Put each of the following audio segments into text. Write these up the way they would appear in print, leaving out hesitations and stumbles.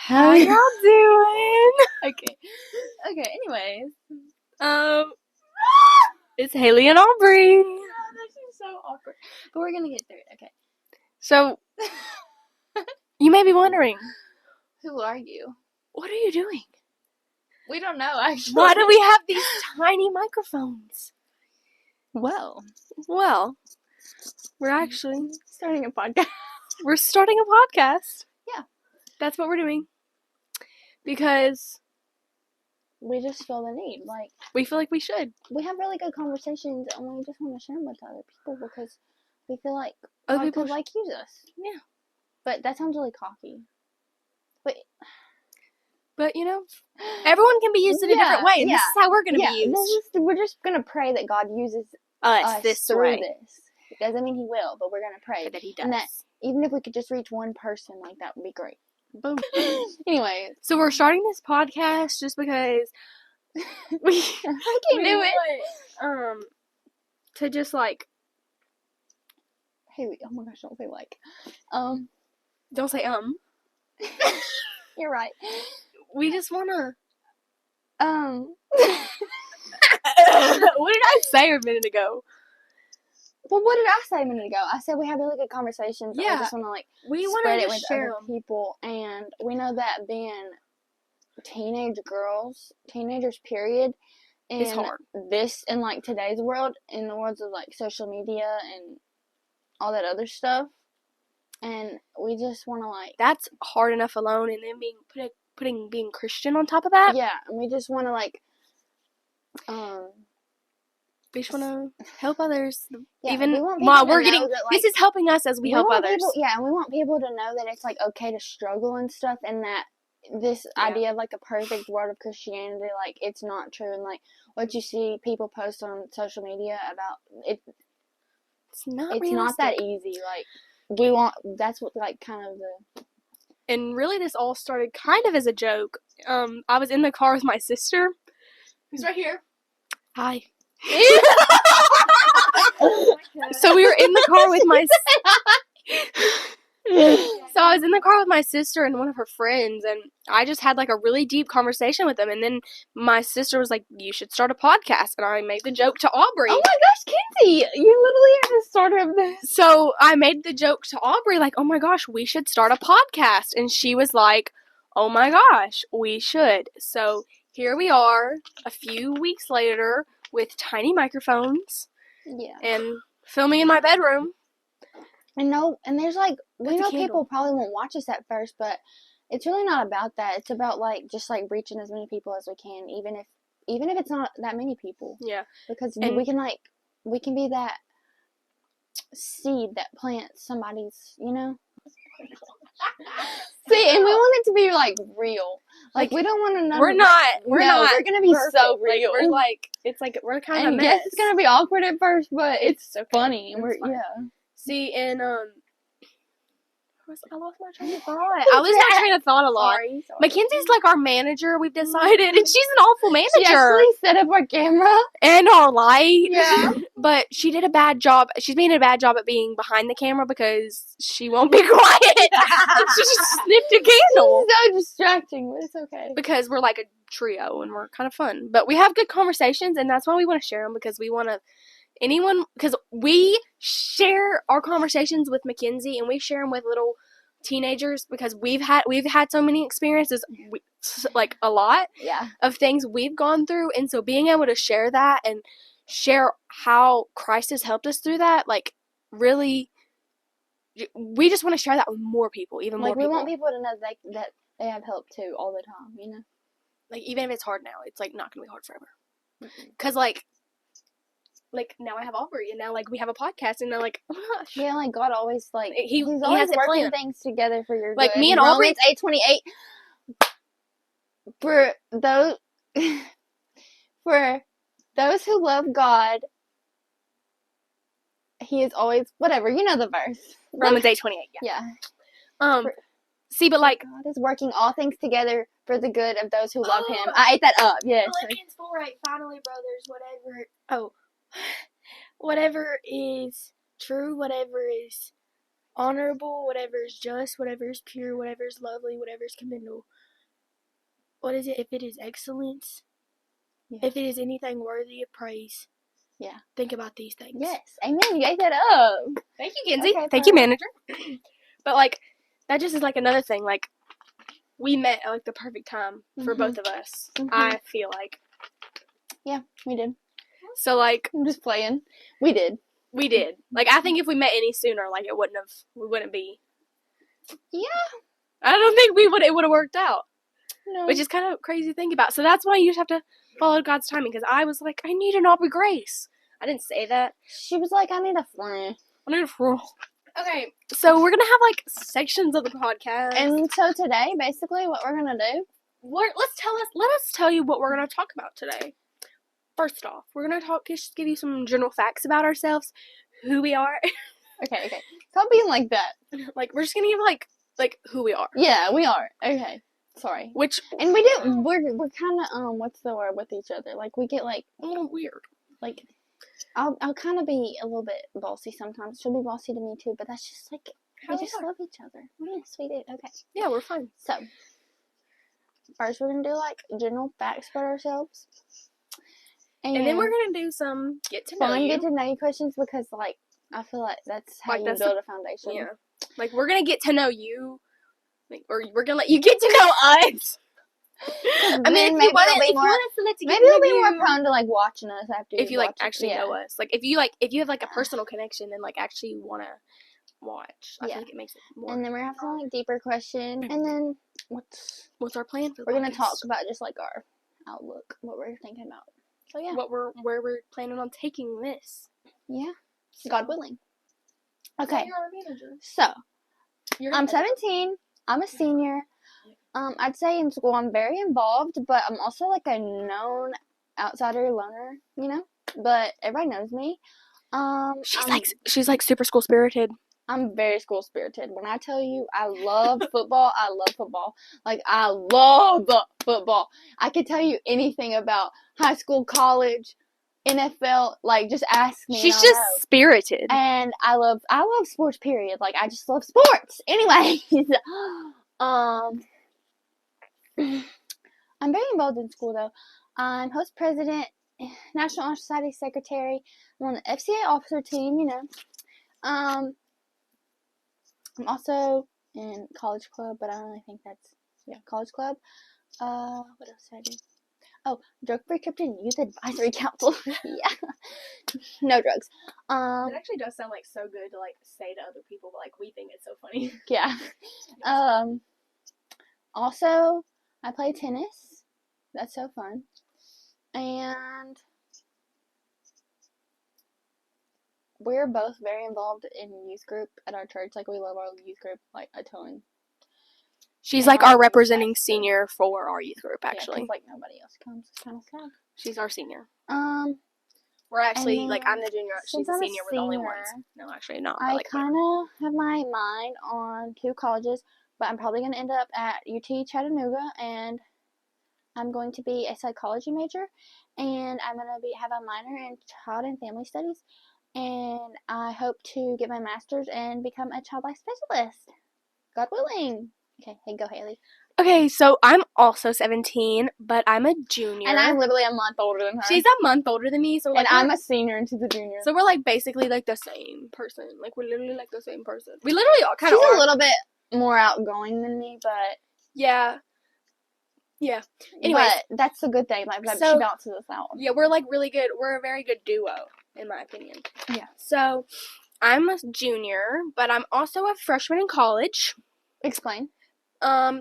How y'all doing? Okay. Anyways. It's Haley and Aubrey. Oh, this is so awkward. But we're gonna get through it, okay. So, you may be wondering, Who are you? what are you doing? We don't know, actually. Why do we have these tiny microphones? Well, we're actually starting a podcast. We're starting a podcast. Yeah. That's what we're doing. Because We just feel the need. Like, we feel like we should. we have really good conversations and we just want to share them with other people because we feel like Other God people could, like, use us. Yeah. But that sounds really cocky. But, you know, everyone can be used in a different way. And this is how we're going to be used. We're just going to pray that God uses us this through way. this. It doesn't mean He will, but we're going to pray That He does. And that even if we could just reach one person, like, that would be great. Boom. Anyway. So we're starting this podcast just because we I can't do it. To just like, hey, oh my gosh, don't say like. Don't say You're right. We just wanna. What What did I say a minute ago? Well, what did I say a minute ago? I said we have really good conversations. Yeah. We just want to We want spread to it with share other people, and we know that being teenagers, period, It's in hard. this in like today's world, in the worlds of like social media and all that other stuff, and we just want to like That's hard enough alone, and then putting being Christian on top of that. yeah, and we just want to like we just want to help others. Yeah, even we want people while to we're know getting that, like, this is helping us as we help others. And we want people to know that it's like okay to struggle and stuff, and that this idea of like a perfect world of Christianity, like it's not true, and like what you see people post on social media about it, it's not that easy. Like that's what like kind of the. And really, this all started kind of as a joke. I was in the car with my sister. Who's right here? Hi. So we were in the car with my. So I was in the car with my sister and one of her friends, and I just had like a really deep conversation with them. And then my sister was like, "You should start a podcast," and I made the joke to Aubrey. Oh my gosh, Kinsey, you literally are the starter of this. So I made the joke to Aubrey, like, "Oh my gosh, we should start a podcast," and she was like, "Oh my gosh, we should." So here we are, a few weeks later, with tiny microphones. Yeah. And filming in my bedroom. And there's like, we know candle. people probably won't watch us at first, but it's really not about that. It's about like, just like reaching as many people as we can, even if it's not that many people. Yeah. Because we can be that seed that plants somebody's, you know? See, and we want it to be like real. Like we don't want to know. We're not. We're gonna be perfect. so real. Like, we're kind of a mess. Yes, it's gonna be awkward at first, but it's okay. funny. It's fun. Yeah. See, and I lost my train of thought. I lose my train of thought a lot. Sorry. Mackenzie's like our manager, we've decided, and she's an awful manager. She actually set up our camera and our light. Yeah. But she did a bad job. She's made a bad job at being behind the camera because she won't be quiet. She just sniffed a candle. It's so distracting, but it's okay. Because we're like a trio and we're kind of fun. But we have good conversations, and that's why we want to share them, because we want to. Because we share our conversations with Mackenzie, and we share them with little teenagers, because we've had so many experiences, like a lot of things we've gone through, and so being able to share that and share how Christ has helped us through that, like, really, we just want to share that with more people, even more people. We want people to know that they have help too all the time, you know? Like, even if it's hard now, it's like not going to be hard forever. Because, like, now I have Aubrey, and now, like, we have a podcast, and they're like, oh my gosh. Yeah, like, God always, like, He's always has working things together for your good. Like, me and Aubrey. Romans 8:28. For those who love God, He is always, whatever, you know the verse. Romans 8:28, yeah. See, but, like, God is working all things together for the good of those who love Him. I ate that up, yes. Philippians 4:8, finally, brothers, whatever is true, whatever is honorable, whatever is just, whatever is pure, whatever is lovely, whatever is commendable. What is it? If it is excellence, if it is anything worthy of praise, think about these things. Yes, amen. You ate that up. Thank you, Kenzie. Okay, thank you, manager. But like, that just is like another thing. Like, we met at like the perfect time for both of us. I feel like. Yeah, we did. So like, I'm just playing. We did. Like, I think if we met any sooner, like, we wouldn't be. Yeah. I don't think it would have worked out. No. Which is kind of crazy to think about. So that's why you just have to follow God's timing. Because I was like, I need an Aubrey Grace. I didn't say that. She was like, I need a friend. Okay, so we're gonna have like sections of the podcast. And so today, basically, what we're gonna do. Let us tell you what we're gonna talk about today. First off, we're gonna just give you some general facts about ourselves, who we are. Okay. Stop being like that. Like, we're just gonna give like who we are. Yeah, we are. Okay. Sorry. And we do. We're kind of what's the word with each other? Like we get like a little weird. Like I'll kind of be a little bit bossy sometimes. She'll be bossy to me too, but that's just like we just love each other. Yes, we do. Okay. Yeah, we're fine. So first, we're gonna do like general facts about ourselves, and then we're gonna do some get to know you questions because like I feel like that's how you build a foundation. Yeah. Like we're gonna get to know you. Like, or we're gonna let you get to know us. I mean, maybe it'll be more prone to like watching us after. If you like actually know us, like if you have like a personal connection and like actually want to watch, I think it makes it more. And then we're gonna have some like deeper question, and then what's our plan for? We're gonna talk about just like our outlook, what we're thinking about. So yeah, where we're planning on taking this. Yeah, God willing. Okay, so I'm 17. I'm a senior. I'd say in school I'm very involved, but I'm also like a known outsider loner, you know? But everybody knows me. She's like super school spirited. I'm very school spirited. When I tell you I love football, I love football. Like I love football. I could tell you anything about high school, college, NFL, like just ask me. She's just spirited. And I love sports, period. Like I just love sports. Anyways, I'm very involved in school though. I'm host president, National Honor Society secretary. I'm on the FCA officer team, you know. I'm also in college club, but I don't really think that's college club. What else did I do? Oh, drug-free Krypton Youth Advisory Council. Yeah. No drugs. It actually does sound like so good to like say to other people, but like we think it's so funny. Yeah. Also, I play tennis. That's so fun. And we're both very involved in youth group at our church. Like we love our youth group like a ton. She's like our representing senior for our youth group, actually. Yeah, 'cause, like nobody else comes. It's kind of sad. She's our senior. We're actually like I'm the junior. She's the senior. We're the only ones. No, actually not. I kind of have my mind on 2 colleges, but I'm probably gonna end up at UT Chattanooga, and I'm going to be a psychology major, and I'm gonna have a minor in child and family studies, and I hope to get my master's and become a child life specialist. God willing. Okay, hey, go Haley. Okay, so I'm also 17, but I'm a junior. And I'm literally a month older than her. She's a month older than me, so like, and I'm a senior and she's a junior. So we're like basically like the same person. Like we're literally like the same person. We literally all kind of. She's a little bit more outgoing than me, but yeah. Anyway, but that's a good thing. Like she balances us out. Yeah, we're like really good. We're a very good duo, in my opinion. Yeah. So I'm a junior, but I'm also a freshman in college. Explain.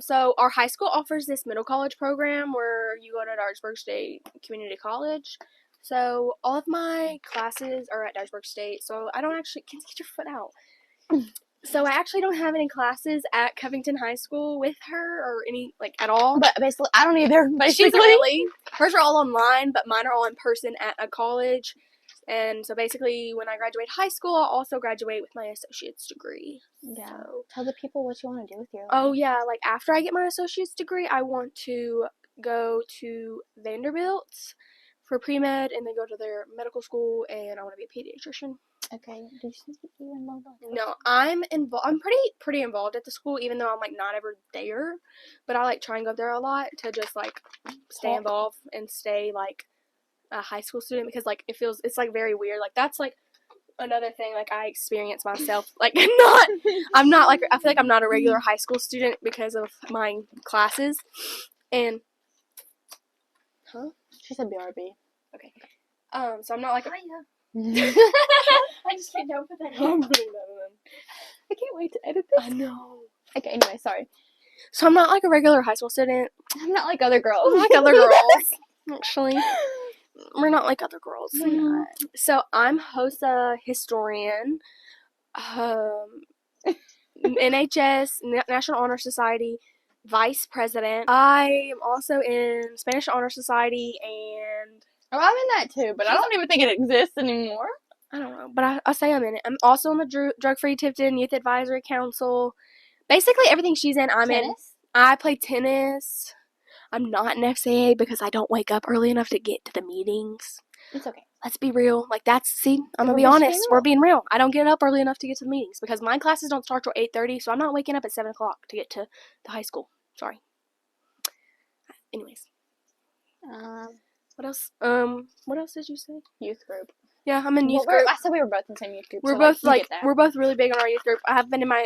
So our high school offers this middle college program where you go to Dyersburg State Community College. So all of my classes are at Dyersburg State. So I don't actually get your foot out. So I actually don't have any classes at Covington High School with her or any like at all. But basically, I don't either. Basically, she's really. Hers are all online, but mine are all in person at a college. And so basically, when I graduate high school, I'll also graduate with my associate's degree. Yeah. So, tell the people what you want to do with your life. Oh, yeah. Like, after I get my associate's degree, I want to go to Vanderbilt for pre-med and then go to their medical school, and I want to be a pediatrician. Okay. Do you think you involved? No, I'm involved. I'm pretty involved at the school, even though I'm like not ever there. But I like try and go there a lot to just like stay involved and stay like a high school student, because like it's like very weird. Like that's like another thing like I experience myself. Like I'm not like, I feel like I'm not a regular high school student because of my classes. And She said BRB. Okay. So I'm not like I just can't help it. I'm putting that in. I can't wait to edit this. I know. Okay, anyway, sorry. So I'm not like a regular high school student. I'm not like other girls. I'm like other girls. Actually, we're not like other girls. We're not. So I'm HOSA historian, NHS, National Honor Society, vice president. I am also in Spanish Honor Society, and Oh, I'm in that too, but I don't even think it exists anymore. I don't know, but I say I'm in it. I'm also on the Drug-Free Tipton Youth Advisory Council. Basically, everything she's in, I'm in. I play tennis. I'm not in FCA because I don't wake up early enough to get to the meetings. It's okay. Let's be real. Like I'm gonna be honest. We're being real. I don't get up early enough to get to the meetings because my classes don't start till 8:30, so I'm not waking up at 7 o'clock to get to the high school. Sorry. Anyways. What else? What else did you say? Youth group. Yeah, I'm in youth group. I said we were both in the same youth group. We're both we're both really big on our youth group.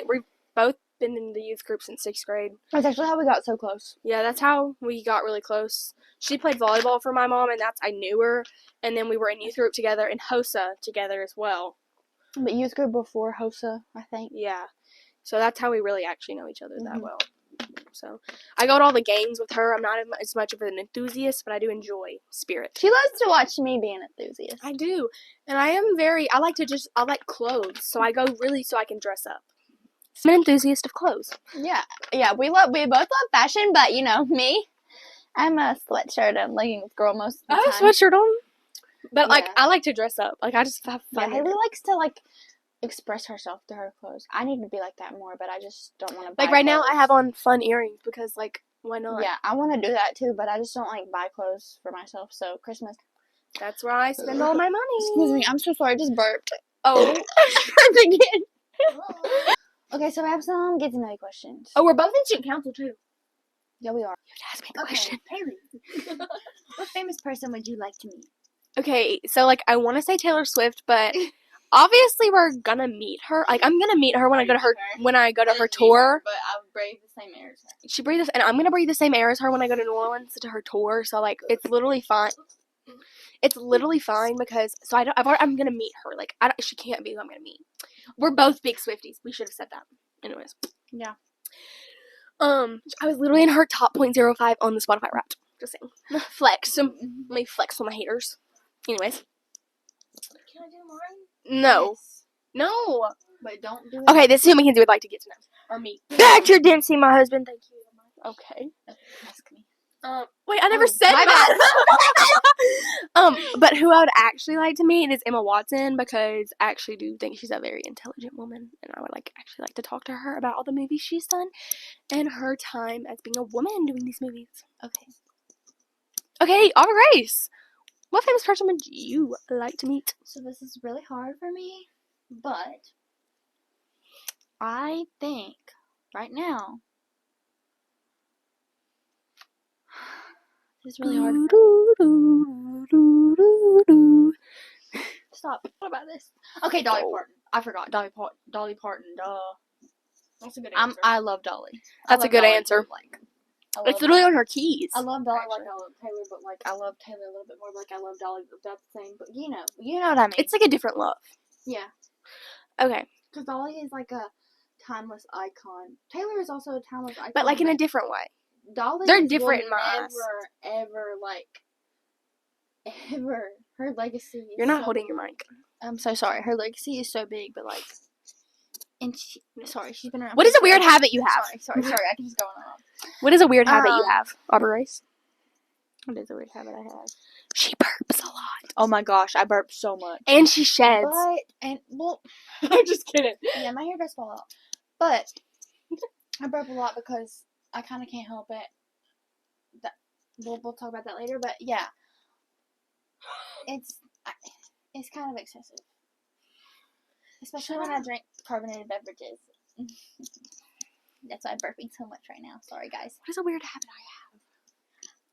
We've both been in the youth group since 6th grade. That's actually how we got so close. Yeah, that's how we got really close. She played volleyball for my mom, and I knew her. And then we were in youth group together and HOSA together as well. But youth group before HOSA, I think. Yeah. So that's how we really actually know each other that well. So I go to all the games with her. I'm not as much of an enthusiast, but I do enjoy Spirit. She loves to watch me be an enthusiast. I do. And I like clothes. So I go really so I can dress up. I'm an enthusiast of clothes. Yeah. Yeah, we both love fashion, but you know, me, I'm a sweatshirt and leggings girl most of the time. I have a sweatshirt on. But like I like to dress up. Like I just have fun. Yeah, Haley likes to like express herself through her clothes. I need to be like that more, but I just don't want to buy like right clothes. Now I have on fun earrings because like why not? Yeah, I want to do that too, but I just don't like buy clothes for myself. So Christmas, that's where I spend all my money. Excuse me, I'm so sorry, I just burped. Oh. Burped again. Okay, so I have some get to know you questions. Oh, we're both in student council too. Yeah, we are. You have to ask me the question. Haley, what famous person would you like to meet? Okay, so like I want to say Taylor Swift, but obviously we're gonna meet her. Like I'm gonna meet her when I go to her tour. But I would breathe the same air as her. She breathes, and I'm gonna breathe the same air as her when I go to New Orleans to her tour. So like it's literally fine. It's literally fine because I'm gonna meet her. Like she can't be who I'm gonna meet. We're both big Swifties. We should have said that. Anyways. Yeah. I was literally in her top 0.05 on the Spotify Wrapped. Just saying. Flex. Let me flex on my haters. Anyways. Can I do mine? No. Yes. No. But don't do it. Okay, this is who Mackenzie would like to get to know. Or me. Dr. Dempsey, my husband. Thank you. Okay. Ask me. Wait, I never said that. But who I would actually like to meet is Emma Watson, because I actually do think she's a very intelligent woman, and I would actually like to talk to her about all the movies she's done and her time as being a woman doing these movies. Okay, Aubrey Grace. What famous person would you like to meet? So this is really hard for me, but I think right now this is really hard. Stop. What about this? Okay, Dolly Parton. I forgot Dolly Parton. Duh. That's a good answer. I love Dolly. That's a good answer. Too, it's literally on her keys. I love Dolly like I love Taylor, but I love Taylor a little bit more. I love Dolly, but that's the same. But you know what I mean. It's like a different love. Yeah. Okay. Because Dolly is like a timeless icon. Taylor is also a timeless icon. But in a different way. Dolly They're different in my eyes. Ever. Her legacy is You're not holding your mic. I'm so sorry. Her legacy is so big, but and she's been around. What is a weird habit you have? Sorry. I can just go on. What is a weird habit you have, Aubrey Grace? What is a weird habit I have? She burps a lot. Oh my gosh, I burp so much. And she sheds. I'm just kidding. Yeah, my hair does fall out. But I burp a lot because I kind of can't help it. We'll talk about that later, but yeah. It's kind of excessive. Especially when I drink carbonated beverages. That's why I'm burping so much right now. Sorry, guys. What is a weird habit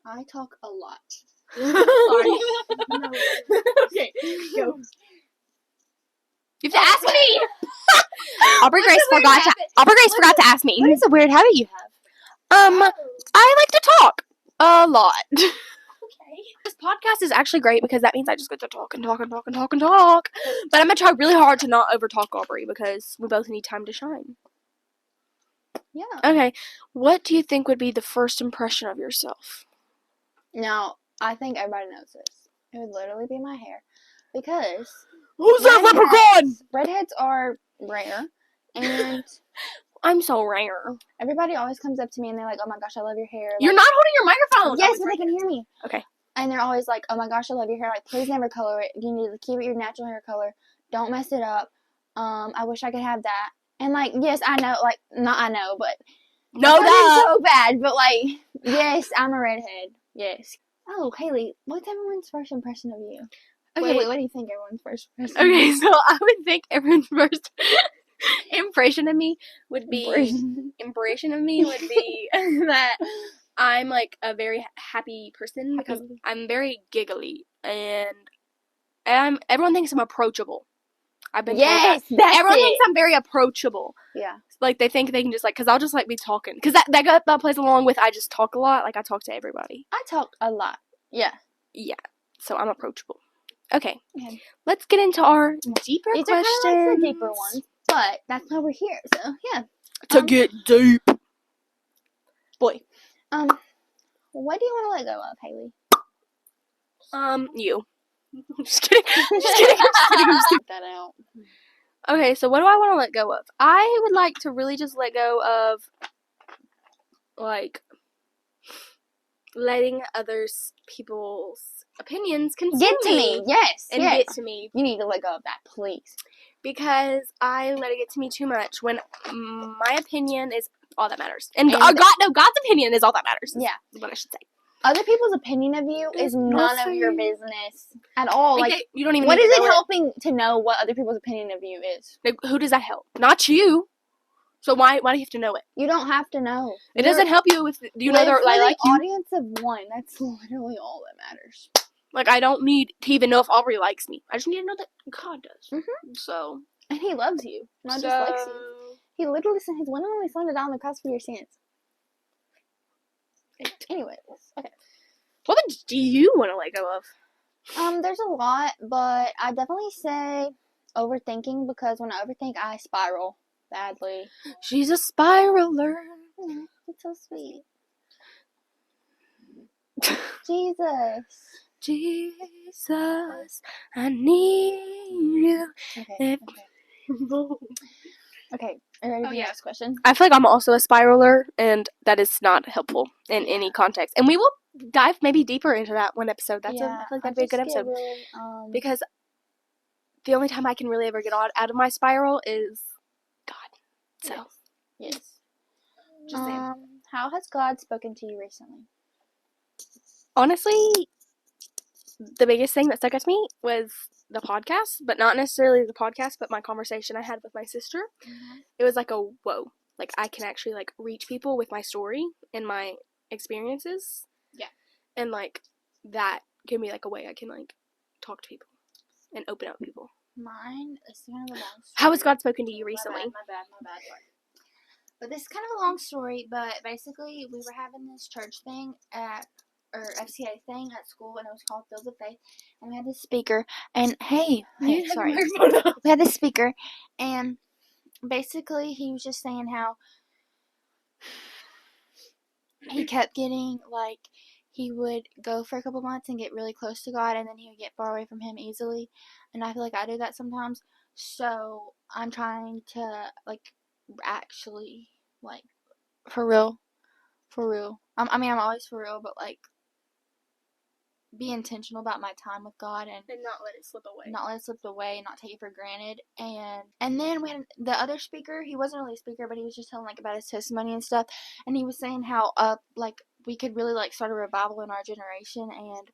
I talk a lot. Sorry. No. Okay, go. You have to ask me. Aubrey Grace forgot to ask me. What is a weird habit you have? I like to talk a lot. Okay. This podcast is actually great because that means I just get to talk and talk and talk and talk and talk. But I'm gonna try really hard to not overtalk Aubrey because we both need time to shine. Yeah. Okay, what do you think would be the first impression of yourself? Now, I think everybody knows this. It would literally be my hair. Because Who's that leprechaun? redheads are rare. And I'm so rare. everybody always comes up to me and they're like, oh my gosh, I love your hair. You're like, not holding your microphone. yes, but they can hear me. Okay. And they're always like, oh my gosh, I love your hair. Like, please never color it. You need to keep it your natural hair color. Don't mess it up. I wish I could have that. And like, yes, I know, like, not I know, but No, it's so bad. But like, yes, I'm a redhead. Yes. Oh, Haley, what's everyone's first impression of you? Okay. Wait, what do you think everyone's first impression? Okay, so I would think everyone's first impression of me would be that I'm like a very happy person because I'm very giggly and everyone thinks I'm approachable. I've been told that. Everyone thinks I'm very approachable. Yeah. Like they think they can just like, cause I'll just like be talking, cause that plays along with I just talk a lot. Like I talk to everybody. I talk a lot. Yeah. Yeah. So I'm approachable. Okay. Let's get into our deeper These questions. are kind of like the deeper ones, but that's why we're here. So yeah. To get deep. Boy. What do you want to let go of, Haley? You. Just kidding. Just kidding. That out. Okay, so what do I want to let go of? I would like to really just let go of, like, letting people's opinions consume Get to me. Yes. And yes. get to me. You need to let go of that, please. Because I let it get to me too much when my opinion is all that matters. And God's opinion is all that matters. Yeah. Is what I should say. Other people's opinion of you is none of your business at all. Like, you don't even. What is it helping to know what other people's opinion of you is? Like, who does that help? Not you. So why do you have to know it? You don't have to know. It doesn't help you with. Do you know they're like you? Audience of one. That's literally all that matters. Like I don't need to even know if Aubrey likes me. I just need to know that God does. So. And He loves you, not just likes you. He literally sent His one and only Son to die on the cross for your sins. Anyways, okay. What do you want to let go of? There's a lot, but I definitely say overthinking because when I overthink, I spiral badly. She's a spiraler. It's so sweet. Jesus, I need you. Okay. Okay, are you ready for your next question? I feel like I'm also a spiraler, and that is not helpful in any context. And we will dive maybe deeper into that one episode. I feel like that'd be a good episode. Really, because the only time I can really ever get out of my spiral is God. So. Yes. How has God spoken to you recently? Honestly, the biggest thing that stuck out to me was the podcast, but not necessarily the podcast, but my conversation I had with my sister. It was like a whoa. Like I can actually like reach people with my story and my experiences. Yeah. And like that can be like a way I can like talk to people and open up people. Mine is kind of a long story. How has God spoken to you recently? My bad. But this is kind of a long story, but basically we were having this church thing or FCA thing at school, and it was called Fields of Faith, and we had this speaker, and sorry. We had this speaker, and basically he was just saying how he kept getting, like, he would go for a couple months and get really close to God, and then he would get far away from Him easily, and I feel like I do that sometimes, so I'm trying to, like, actually, like, for real, I'm always for real, but, like, be intentional about my time with God and not let it slip away. Not take it for granted. And then we had the other speaker. He wasn't really a speaker, but he was just telling like about his testimony and stuff. And he was saying how like we could really like start a revival in our generation, and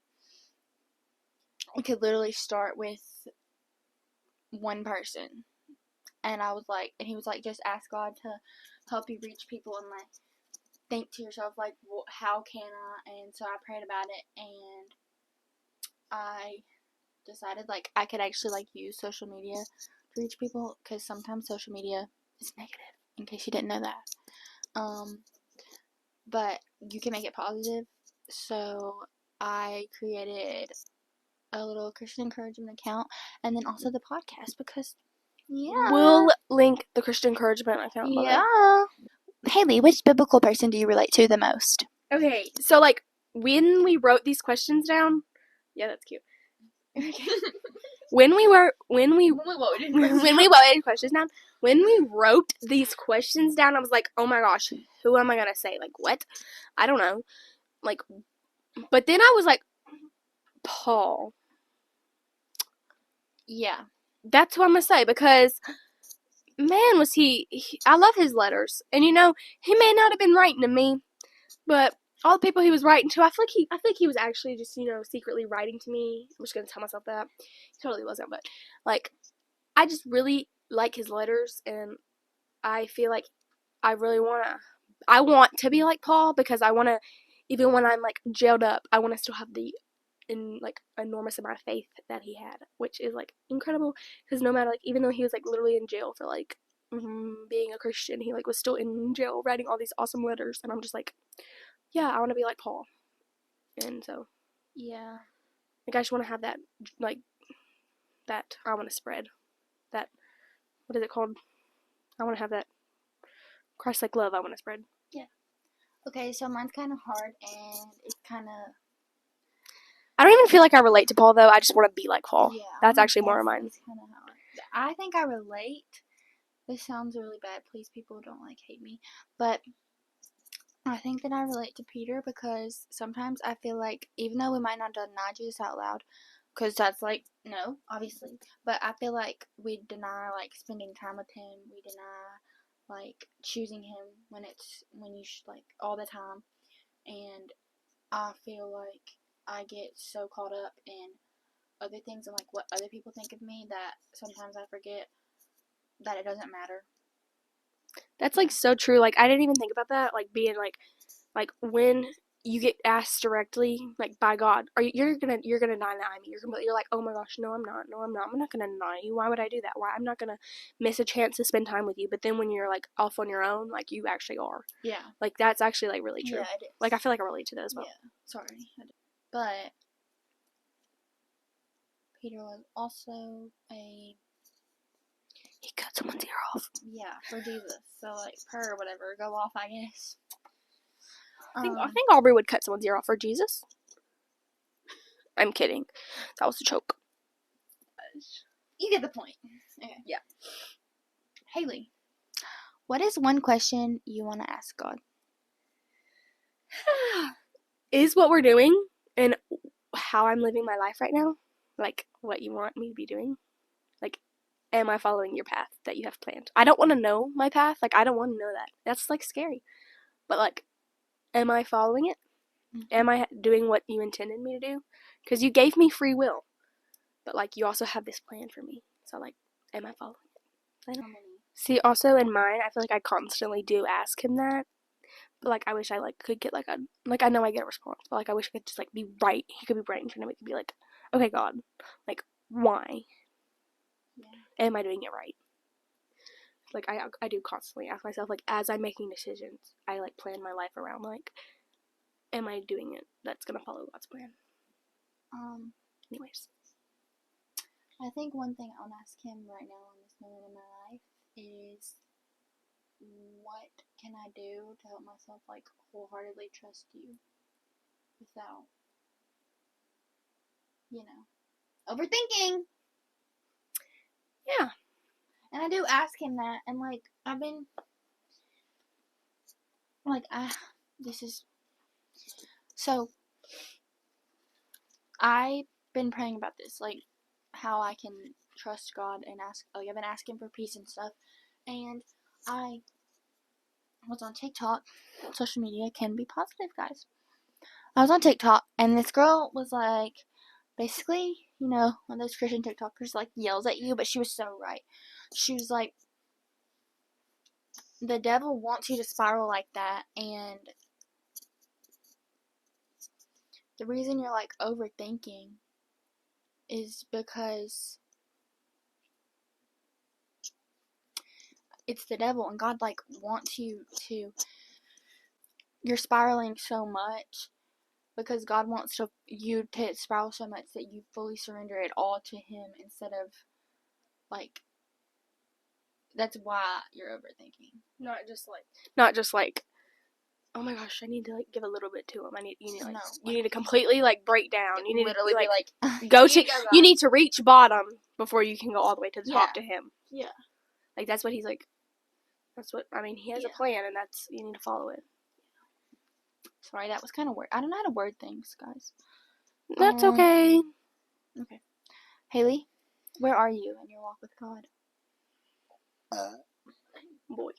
we could literally start with one person. and I was like, and he was like, just ask God to help you reach people and like think to yourself like, how can I? And so I prayed about it, and I decided like I could actually like use social media to reach people, because sometimes social media is negative. In case you didn't know that, but you can make it positive. So I created a little Christian encouragement account, and then also the podcast, because We'll link the Christian encouragement account below. yeah. Haley, which biblical person do you relate to the most? Okay, so like when we wrote these questions down, yeah, that's cute. when we wrote these questions down, when we wrote these questions down, I was like, oh my gosh, who am I gonna say? Like, what? I don't know. Like, but then I was like, Paul. Yeah. That's who I'm gonna say, because man, was he I love his letters, and you know, he may not have been writing to me, but all the people he was writing to, I feel like he was actually just, you know, secretly writing to me. I'm just gonna tell myself that. He totally wasn't, but like, I just really like his letters, and I feel like I want to be like Paul, because I want to, even when I'm like jailed up, I want to still have the enormous amount of faith that he had, which is like incredible, because no matter, like, even though he was like literally in jail for like being a Christian, he like was still in jail writing all these awesome letters, and I'm just like, yeah, I want to be like Paul. And so, yeah, like, I just want to have that, like, that I want to spread that, what is it called? I want to have that Christ-like love I want to spread. Yeah. Okay, so mine's kind of hard, and it's kind of, I don't even feel like I relate to Paul, though. I just want to be like Paul. yeah. That's actually more of mine. That's kind of how I think I relate. This sounds really bad. Please, people, don't like hate me, but I think that I relate to Peter, because sometimes I feel like, even though we might not deny Jesus out loud, because that's like, no, obviously, but I feel like we deny like spending time with him. We deny like choosing him when you should, like, all the time. And I feel like I get so caught up in other things and like what other people think of me, that sometimes I forget that it doesn't matter. That's like so true. Like, I didn't even think about that. Like, being like when you get asked directly, like, by God, you're gonna deny me. You're like, oh my gosh, no, I'm not. No, I'm not. I'm not gonna deny you. Why would I do that? Why? I'm not gonna miss a chance to spend time with you. But then when you're like off on your own, like, you actually are. Yeah. Like, that's actually like really true. Yeah, it is. Like, I feel like I relate to that as well. Yeah. Sorry. But Peter was also a, he cut someone's ear off. Yeah, for Jesus. So like, per whatever, go off, I guess. I think Aubrey would cut someone's ear off for Jesus. I'm kidding. That was a joke. You get the point. Okay. Yeah. Haley, what is one question you want to ask God? Is what we're doing and how I'm living my life right now, like, what you want me to be doing? Like, am I following your path that you have planned? I don't want to know my path. Like, I don't want to know that. That's like scary. But like, am I following it? Mm-hmm. Am I doing what you intended me to do? Because you gave me free will, but like, you also have this plan for me. So like, am I following it? I don't know. See, also in mine, I feel like I constantly do ask him that. But like, I wish I like could get like a, like, I know I get a response, but like, I wish I could just like be right. He could be right in front of me. He could be like, okay, God, like, why? Yeah. Am I doing it right? Like, I do constantly ask myself, like, as I'm making decisions, I like plan my life around like, am I doing it that's gonna follow God's plan? Anyways, I think one thing I want to ask him right now in this moment in my life is, what can I do to help myself like wholeheartedly trust you without, you know, overthinking? Yeah. And I do ask him that, and like, I've been like, so I've been praying about this, like, how I can trust God and ask, like, I've been asking for peace and stuff. And I was on TikTok. Social media can be positive, guys. I was on TikTok, and this girl was like, basically, you know, one of those Christian TikTokers like yells at you, but she was so right. She was like, the devil wants you to spiral like that, and the reason you're like overthinking is because it's the devil, and God like wants you to, you're spiraling so much because God wants you to spiral so much that you fully surrender it all to Him instead of like, that's why you're overthinking. Not just like, oh my gosh, I need to like give a little bit to him. You need to completely like break down. You need literally to be like go to you need to reach bottom before you can go all the way to the top to him. Yeah. Like that's what he's like. That's what I mean. He has a plan, and that's you need to follow it. Sorry, that was kind of weird. I don't know how to word things, guys. That's okay. Okay, Haley, where are you in your walk with God? Boy,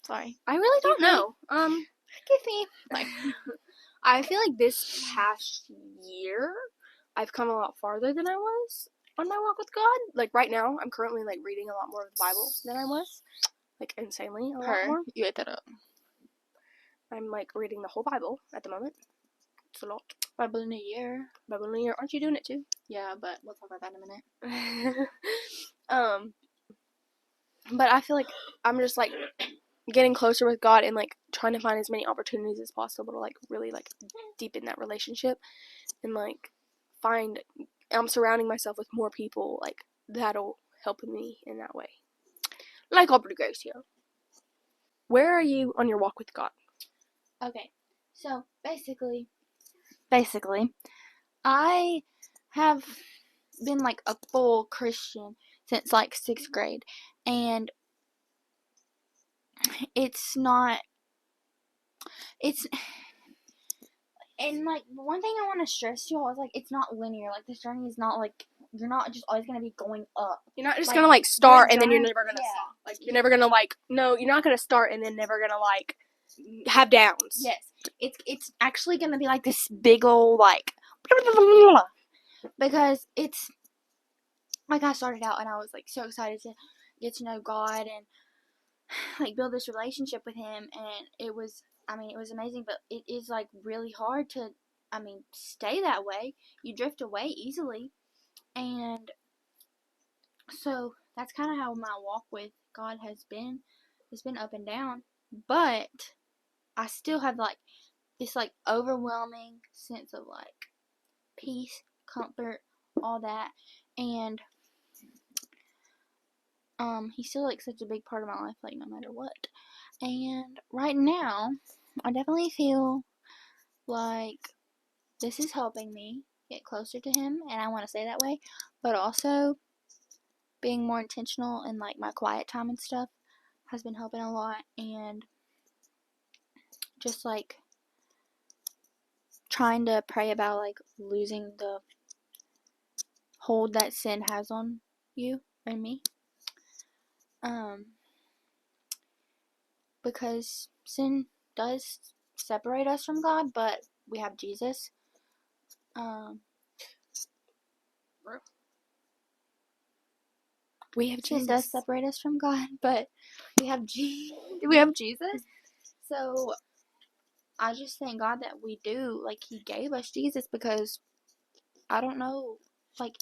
sorry, I really don't know. Give me. Like, I feel like this past year, I've come a lot farther than I was on my walk with God. Like right now, I'm currently like reading a lot more of the Bible than I was. Like insanely a lot more. You ate that up. I'm like reading the whole Bible at the moment. It's a lot. Bible in a year. Bible in a year. Aren't you doing it too? Yeah, but we'll talk about that in a minute. But I feel like I'm just like getting closer with God and like trying to find as many opportunities as possible to like really like deepen that relationship and like I'm surrounding myself with more people like that'll help me in that way. Like Aubrey Grace here. Where are you on your walk with God? Okay, so basically, I have been like a full Christian since like 6th grade, and it's and like one thing I want to stress to you all is like it's not linear. Like this journey is not like you're not just always gonna be going up. You're not just like, gonna like start and then you're never gonna stop. Like you're never gonna like no, you're not gonna start and then never gonna like have downs. Yes, it's actually gonna be like this big old like because it's like I started out and I was like so excited to get to know God and like build this relationship with Him, and it was amazing, but it is like really hard to stay that way. You drift away easily, and so that's kind of how my walk with God has been. It's been up and down, but I still have like this like overwhelming sense of like peace, comfort, all that, and he's still like such a big part of my life, like no matter what. And right now, I definitely feel like this is helping me get closer to him, and I want to stay that way, but also being more intentional in like my quiet time and stuff has been helping a lot, and just like trying to pray about like losing the hold that sin has on you and me. Because sin does separate us from God, but we have Jesus. Sin does separate us from God, but we have Jesus. So I just thank God that we do. Like He gave us Jesus, because I don't know, like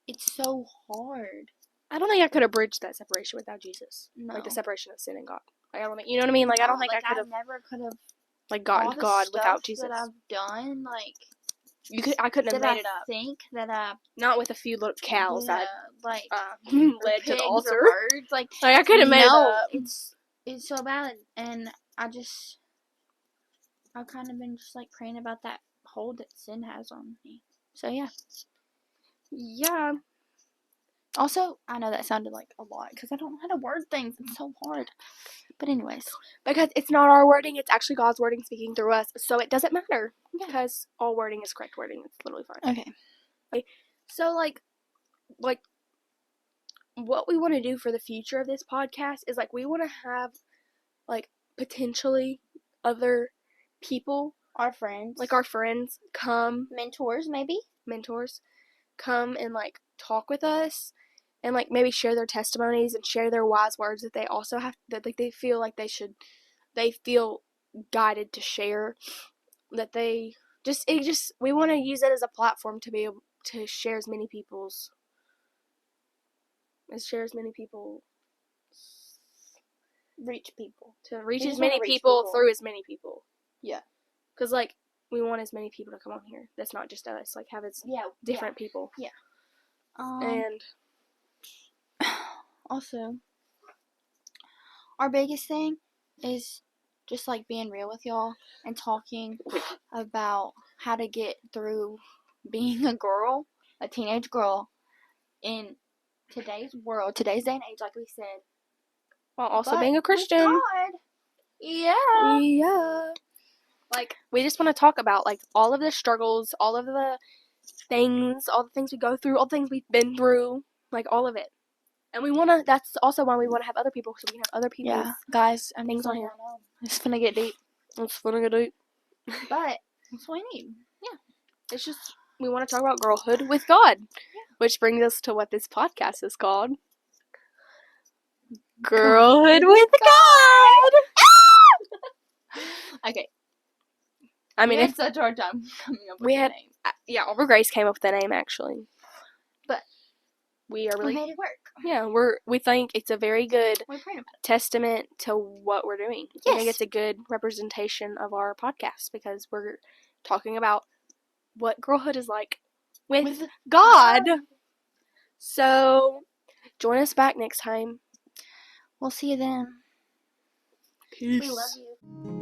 it's so hard. I don't think I could have bridged that separation without Jesus. No. Like the separation of sin and God. Like I don't think, you know what I mean? Like I don't think I could have. Never could have. Like gotten to God without Jesus. That I've done, like I couldn't have made it up. Think that I not with a few little cows. Yeah, like led to the altar. Birds, like I couldn't have made it up. It's so bad, and I've kind of been just like praying about that hold that sin has on me. So yeah. Also, I know that sounded like a lot because I don't know how to word things. It's so hard. But anyways, because it's not our wording, it's actually God's wording speaking through us. So it doesn't matter because all wording is correct wording. It's literally fine. Okay. So like what we want to do for the future of this podcast is like we want to have like potentially other people, our friends, come, mentors, come and like talk with us and like maybe share their testimonies and share their wise words that they also have, that like they feel like they feel guided to share, that they just we want to use it as a platform to be able to share as many people Reach people. to reach We as just wanna many reach people people. through as many people. Yeah. Because like we want as many people to come on here. That's not just us. Like have it's different people. Yeah. And also, our biggest thing is just like being real with y'all and talking about how to get through being a girl, a teenage girl, in today's world, today's day and age, like we said. while also But being a Christian. with God, yeah. Yeah. Like we just want to talk about like all of the struggles, all of the things we go through, all the things we've been through, like all of it. And we want to, that's also why we want to have other people, so we can have other people's guys, things on here. It's gonna get deep. It's gonna get deep. But that's what we need. Yeah. It's just, we want to talk about girlhood with God. Yeah. Which brings us to what this podcast is called. Girlhood with God! Okay. I mean, we had such a hard time coming up with a name. Yeah, Oliver Grace came up with the name, actually. But we made it work. Yeah, we think it's a very good We're praying about it. testament to what we're doing. Yes. I think it's a good representation of our podcast because we're talking about what girlhood is like with God. So, join us back next time. We'll see you then. Peace. We love you.